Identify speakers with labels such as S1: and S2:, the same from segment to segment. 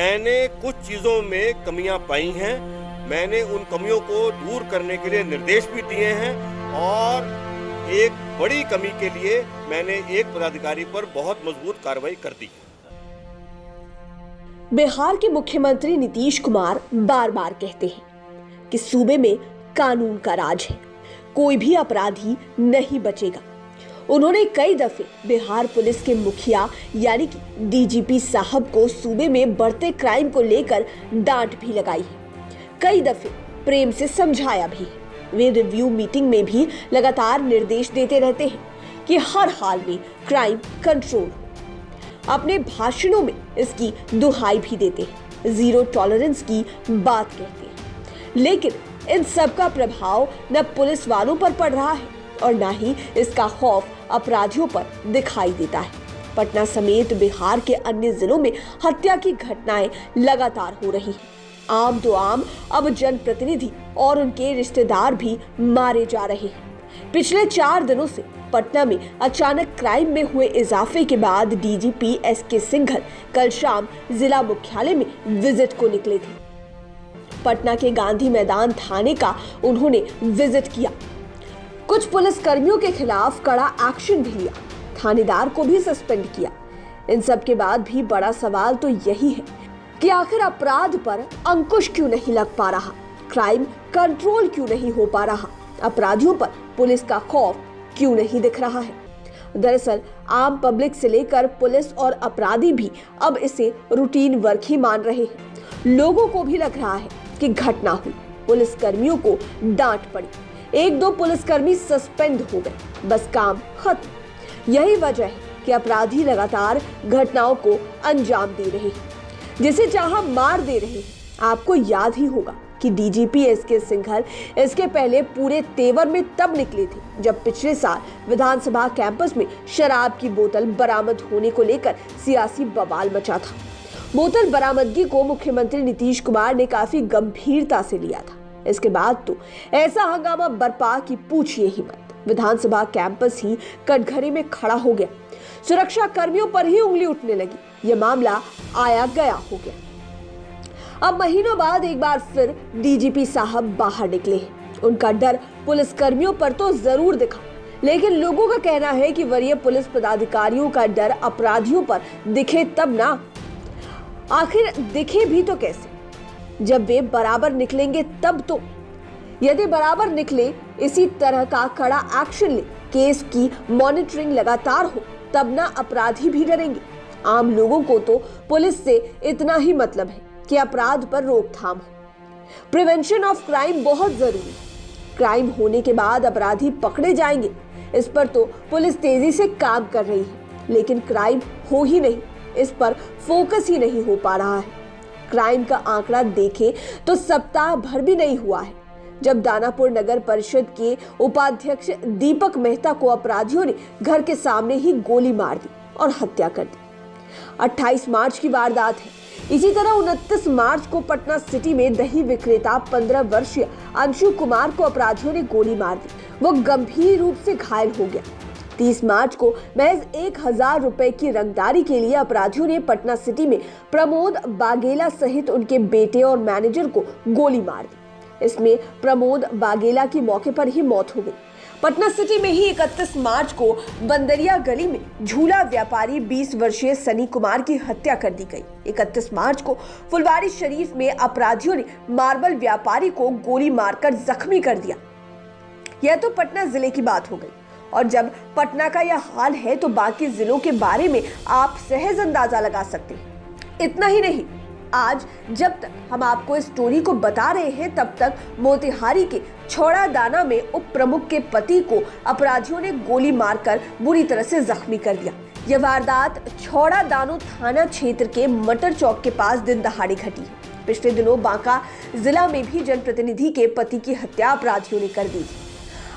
S1: मैंने कुछ चीज़ों में कमियां पाई हैं। मैंने उन कमियों को दूर करने के लिए निर्देश भी दिए हैं और एक बड़ी कमी के लिए मैंने एक पदाधिकारी पर बहुत मजबूत कार्रवाई कर दी।
S2: बिहार के मुख्यमंत्री नीतीश कुमार बार बार कहते हैं कि सूबे में कानून का राज है, कोई भी अपराधी नहीं बचेगा। उन्होंने कई दफे बिहार पुलिस के मुखिया यानी कि डीजीपी साहब को सूबे में बढ़ते क्राइम को लेकर डांट भी लगाई है। कई दफे प्रेम से समझाया भी है। वे रिव्यू मीटिंग में भी लगातार निर्देश देते रहते हैं कि हर हाल में क्राइम कंट्रोल हो। अपने भाषणों में इसकी दुहाई भी देते हैं, जीरो टॉलरेंस की बात कहते हैं। लेकिन इन सब का प्रभाव न पुलिस वालों पर पड़ रहा है और न ही इसका खौफ अपराधियों पर दिखाई देता है। पटना समेत बिहार के अन्य जिलों में हत्या की घटनाएं लगातार हो रही हैं। आम तो आम, अब जनप्रतिनिधि और उनके रिश्तेदार भी मारे जा रहे हैं। पिछले 4 दिनों से पटना में अचानक क्राइम में हुए इजाफे के बाद डीजीपी एसके सिंघल कल शाम जिला मुख्यालय में विजिट को निकले थे। पटना के गांधी मैदान थाने का उन्होंने विजिट किया। कुछ पुलिस कर्मियों के खिलाफ कड़ा एक्शन भी लिया, थानेदार को भी सस्पेंड किया। इन सब के बाद भी बड़ा सवाल तो यही है कि आखिर अपराध पर अंकुश क्यों नहीं लग पा रहा, क्राइम कंट्रोल क्यों नहीं हो पा रहा, अपराधियों पर पुलिस का खौफ क्यों नहीं दिख रहा है। दरअसल आम पब्लिक से लेकर पुलिस और अपराधी भी अब इसे रूटीन वर्क ही मान रहे हैं। लोगों को भी लग रहा है कि घटना हुई, पुलिस कर्मियों को डांट पड़ी, 1-2 पुलिसकर्मी सस्पेंड हो गए, बस काम खत्म। यही वजह है कि अपराधी लगातार घटनाओं को अंजाम दे रहे हैं, जिसे चाहा मार दे रहे हैं। आपको याद ही होगा कि डीजीपी एसके सिंघल इसके पहले पूरे तेवर में तब निकले थे जब पिछले साल विधानसभा कैंपस में शराब की बोतल बरामद होने को लेकर सियासी बवाल मचा था। बोतल बरामदगी को मुख्यमंत्री नीतीश कुमार ने काफी गंभीरता से लिया था। इसके बाद तो ऐसा हंगामा बरपा कि पूछिए ही मत। विधानसभा कैंपस ही कटघरे में खड़ा हो गया, सुरक्षा कर्मियों पर ही उंगली उठने लगी। यह मामला आया गया हो गया। अब महीनों बाद एक बार फिर डीजीपी साहब बाहर निकले हैं। उनका डर पुलिस कर्मियों पर तो जरूर दिखा, लेकिन लोगों का कहना है कि वरीय पुलिस पदाधिकारियों का डर अपराधियों पर दिखे तब ना। आखिर दिखे भी तो कैसे, जब वे बराबर निकलेंगे तब तो। यदि बराबर निकले, इसी तरह का कड़ा एक्शन ले, केस की मॉनिटरिंग लगातार हो, तब ना अपराधी भी डरेंगे। आम लोगों को तो पुलिस से इतना ही मतलब है कि अपराध पर रोकथाम हो। प्रिवेंशन ऑफ क्राइम बहुत जरूरी है। क्राइम होने के बाद अपराधी पकड़े जाएंगे, इस पर तो पुलिस तेजी से काम कर रही है, लेकिन क्राइम हो ही नहीं, इस पर फोकस ही नहीं हो पा रहा है। क्राइम का आंकड़ा देखें तो सप्ताह भर भी नहीं हुआ है जब दानापुर नगर परिषद के उपाध्यक्ष दीपक मेहता को अपराधियों ने घर के सामने ही गोली मार दी और हत्या कर दी। 28 मार्च की वारदात है। इसी तरह 29 मार्च को पटना सिटी में दही विक्रेता 15 वर्षीय अंशु कुमार को अपराधियों ने गोली मार दी, वो गंभीर रूप से घायल हो गया। 30 मार्च को महज 1000 रुपए की रंगदारी के लिए अपराधियों ने पटना सिटी में प्रमोद बागेला सहित उनके बेटे और मैनेजर को गोली मार दी। इसमें प्रमोद बागेला की मौके पर ही मौत हो गई। पटना सिटी में ही 31 मार्च को बंदरिया गली में झूला व्यापारी 20 वर्षीय सनी कुमार की हत्या कर दी गई। 31 मार्च को फुलवारी शरीफ में अपराधियों ने मार्बल व्यापारी को गोली मारकर जख्मी कर दिया। यह तो पटना जिले की बात हो गई, और जब पटना का यह हाल है तो बाकी जिलों के बारे में आप सहज अंदाजा लगा सकते हैं। इतना ही नहीं, आज जब तक हम आपको इस स्टोरी को बता रहे हैं तब तक मोतिहारी के छौड़ा दाना में उप प्रमुख के पति को अपराधियों ने गोली मारकर बुरी तरह से जख्मी कर दिया। यह वारदात छौड़ा दानो थाना क्षेत्र के मटर चौक के पास दिन दहाड़े घटी है। पिछले दिनों बांका जिला में भी जनप्रतिनिधि के पति की हत्या अपराधियों ने कर दी थी।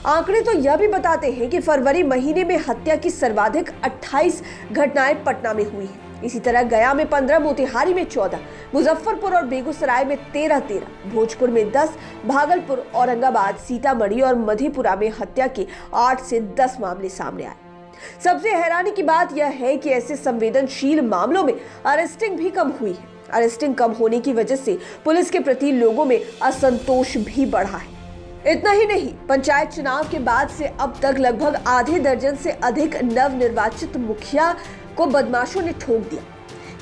S2: आंकड़े तो यह भी बताते हैं कि फरवरी महीने में हत्या की सर्वाधिक 28 घटनाएं पटना में हुई हैं। इसी तरह गया में 15, मोतिहारी में 14, मुजफ्फरपुर और बेगूसराय में 13, भोजपुर में 10, भागलपुर, औरंगाबाद, सीतामढ़ी और मधेपुरा में हत्या के 8 से 10 मामले सामने आए। सबसे हैरानी की बात यह है कि ऐसे संवेदनशील मामलों में अरेस्टिंग भी कम हुई है। अरेस्टिंग कम होने की वजह से पुलिस के प्रति लोगों में असंतोष भी बढ़ा है। इतना ही नहीं, पंचायत चुनाव के बाद से अब तक लगभग आधे दर्जन से अधिक नवनिर्वाचित मुखिया को बदमाशों ने ठोक दिया।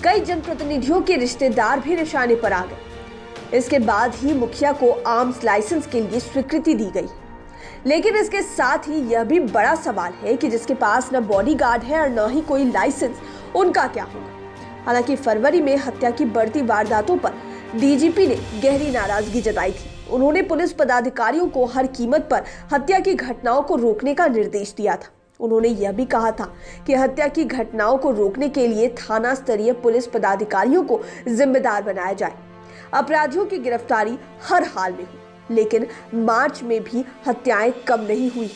S2: कई जनप्रतिनिधियों के रिश्तेदार भी निशाने पर आ गए। इसके बाद ही मुखिया को आर्म्स लाइसेंस के लिए स्वीकृति दी गई। लेकिन इसके साथ ही यह भी बड़ा सवाल है कि जिसके पास न बॉडीगार्ड है और न ही कोई लाइसेंस, उनका क्या होगा। हालांकि फरवरी में हत्या की बढ़ती वारदातों पर डीजीपी ने गहरी नाराजगी जताई थी। उन्होंने पुलिस पदाधिकारियों को हर कीमत पर हत्या की घटनाओं को रोकने का निर्देश दिया था। उन्होंने यह भी कहा था कि हत्या की घटनाओं को रोकने के लिए थाना स्तरीय पुलिस पदाधिकारियों को जिम्मेदार बनाया जाए, अपराधियों की गिरफ्तारी हर हाल में हो। लेकिन मार्च में भी हत्याएं कम नहीं हुई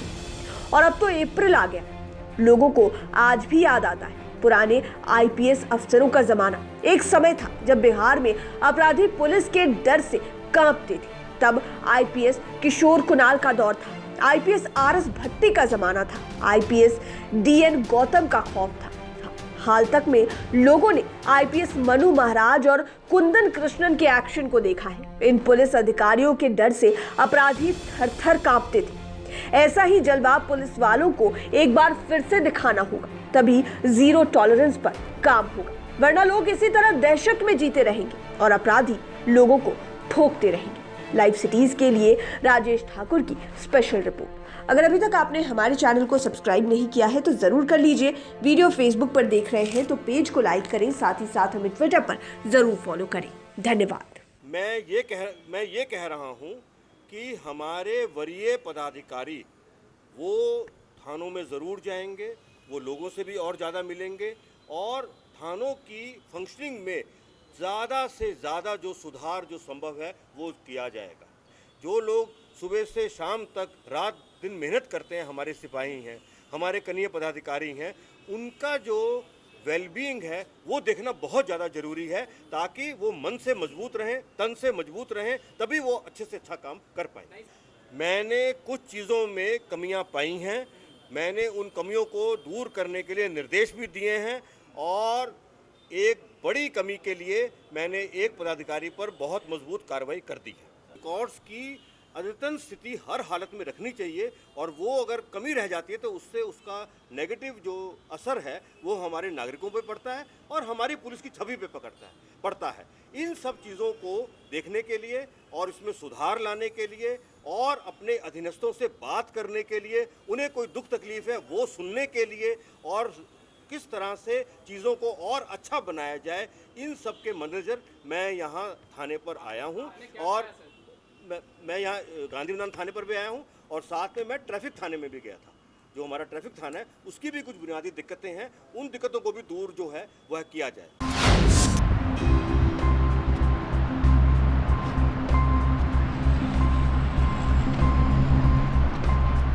S2: और अब तो अप्रैल आ गया। लोगों को आज भी याद आता है पुराने आईपीएस अफसरों का जमाना। एक समय था जब बिहार में अपराधी पुलिस के डर से कांपते थे। तब आईपीएस किशोर कुणाल का दौर था, आईपीएस आरएस भट्टी का जमाना था, आईपीएस डीएन गौतम का खौफ था। हाल तक में लोगों ने आईपीएस मनु महाराज और कुंदन कृष्णन के एक्शन को देखा है। इन पुलिस अधिकारियों के डर से अपराधी थर-थर कांपते थे। ऐसा ही जलवा पुलिस वालों को एक बार फिर से दिखाना होगा, तभी जीरो टॉलरेंस पर काम होगा, वरना लोग इसी तरह दहशत में जीते रहेंगे और अपराधी लोगों को ठोकते रहेंगे। लाइव सिटीज के लिए राजेश ठाकुर की स्पेशल रिपोर्ट। अगर अभी तक आपने हमारे चैनल को सब्सक्राइब नहीं किया है तो जरूर कर लीजिए। वीडियो फेसबुक पर देख रहे हैं तो पेज को लाइक करें, साथ ही साथ हमें ट्विटर पर जरूर फॉलो करें। धन्यवाद।
S1: मैं ये कह रहा हूं कि हमारे वरीय पदाधिकारी वो थानों में ज़रूर जाएंगे, वो लोगों से भी और ज़्यादा मिलेंगे और थानों की फंक्शनिंग में ज़्यादा से ज़्यादा जो सुधार जो संभव है वो किया जाएगा। जो लोग सुबह से शाम तक रात दिन मेहनत करते हैं, हमारे सिपाही हैं, हमारे कनीय पदाधिकारी हैं, उनका जो वेलबीइंग है वो देखना बहुत ज़्यादा ज़रूरी है, ताकि वो मन से मजबूत रहें, तन से मजबूत रहें, तभी वो अच्छे से अच्छा काम कर पाएँ। मैंने कुछ चीज़ों में कमियां पाई हैं, मैंने उन कमियों को दूर करने के लिए निर्देश भी दिए हैं और एक बड़ी कमी के लिए मैंने एक पदाधिकारी पर बहुत मजबूत कार्रवाई कर दी है। रिकॉर्ड्स की अद्यतन स्थिति हर हालत में रखनी चाहिए और वो अगर कमी रह जाती है तो उससे उसका नेगेटिव जो असर है वो हमारे नागरिकों पे पड़ता है और हमारी पुलिस की छवि पे पड़ता है। इन सब चीज़ों को देखने के लिए और इसमें सुधार लाने के लिए और अपने अधीनस्थों से बात करने के लिए, उन्हें कोई दुख तकलीफ है वो सुनने के लिए और किस तरह से चीज़ों को और अच्छा बनाया जाए, इन सब के मद्देनजर मैं यहाँ थाने पर आया हूँ और मैं यहाँ गांधी मैदान थाने पर भी आया हूँ और साथ में मैं ट्रैफिक थाने में भी गया था। जो हमारा ट्रैफिक थाना है उसकी भी कुछ बुनियादी दिक्कतें हैं, उन दिक्कतों को भी दूर जो है वह किया जाए।